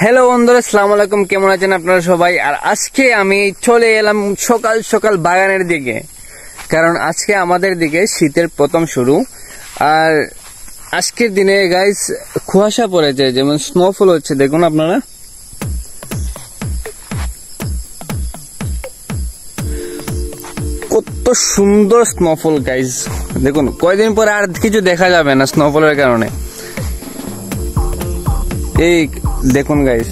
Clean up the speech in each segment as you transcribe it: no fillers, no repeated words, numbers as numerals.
Hello বন্ধুরা, আসসালামু আলাইকুম। কেমন আছেন আপনারা সবাই? আর আজকে আমি চলে এলাম সকাল সকাল বাগানের দিকে, কারণ আজকে আমাদের দিকে শীতের প্রথম শুরু। আর আজকের দিনে গাইস কুয়াশা পড়েছে, যেমন স্নোফল হচ্ছে, দেখুন আপনারা। কত সুন্দর স্নোফল গাইস, দেখুন। কয়দিন পরে আর কিছু দেখা যাবে না স্নোফলের কারণে। এই দেখুন গাইস,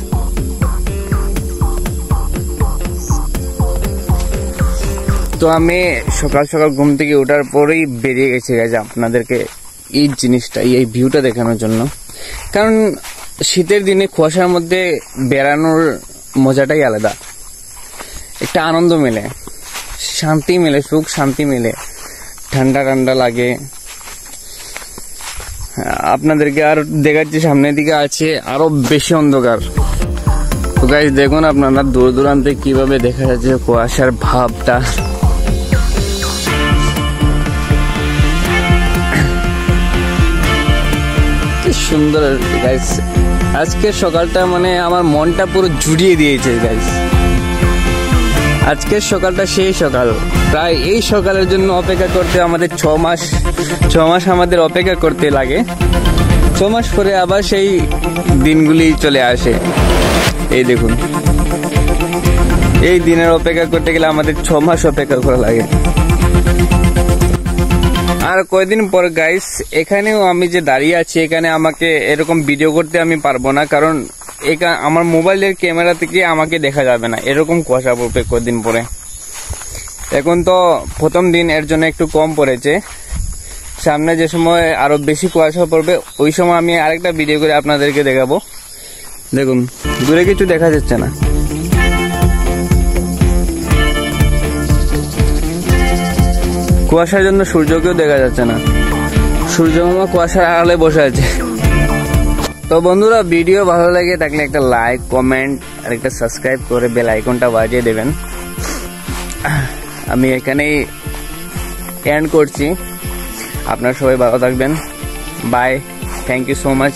তো আমি সকাল সকাল ঘুম থেকে ওঠার পরেই বেরিয়ে গেছি গাইস আপনাদেরকে এই জিনিসটা, এই ভিউটা দেখানোর জন্য। কারণ শীতের দিনে কুয়াশার মধ্যে বেড়ানোর মজাটাই আলাদা, একটা আনন্দ মেলে, শান্তি মেলে, সুখ শান্তি মেলে, ঠান্ডা ঠান্ডা লাগে। আপনাদেরকে আর দেখাচ্ছি, সামনের দিকে আছে আরো বেশি অন্ধকার। তো গাইস দেখুন আপনারা দূর দূরান্তে কিভাবে দেখা যাচ্ছে কুয়াশার ভাবটা। কি সুন্দর গাইস, আজকের সকালটা মানে আমার মনটা পুরো জুড়িয়ে দিয়েছে গাইস। আজকের সকালটা সেই সকাল, প্রায় এই সকালের জন্য অপেক্ষা করতে আমাদের 6 মাস আমাদের অপেক্ষা করতে লাগে। 6 মাস পরে আবার সেই দিনগুলি চলে আসে। এই দেখুন, এই দিনের অপেক্ষা করতে গেলে আমাদের 6 মাস অপেক্ষা করা লাগে। আর কয়েকদিন পর গাইস, এখানেও আমি যে দাঁড়িয়ে আছি, এখানে আমাকে এরকম ভিডিও করতে আমি পারবো না, কারণ আমার মোবাইলের ক্যামেরা থেকে আমাকে দেখা যাবে না, এরকম কুয়াশা পড়বে কয়েকদিন পরে। এখন তো প্রথম দিন, এর জন্য একটু কম পড়েছে। সামনে যে সময় আরো বেশি কুয়াশা পড়বে, ওই সময় আমি আরেকটা ভিডিও করে আপনাদেরকে দেখাবো। দেখুন দূরে কিছু দেখা যাচ্ছে না। কুয়াশার জন্য সূর্যকেও দেখা যাচ্ছে না, সূর্যমামা কুয়াশার আড়ালে বসে আছে। তো বন্ধুরা, ভিডিও ভালো লাগে থাকলে একটা লাইক, কমেন্ট আর একটা সাবস্ক্রাইব করে বেল আইকনটা বাজিয়ে দেবেন। আমি এখানেই এন্ড করছি। আপনারা সবাই ভালো থাকবেন। Bye, thank you so much.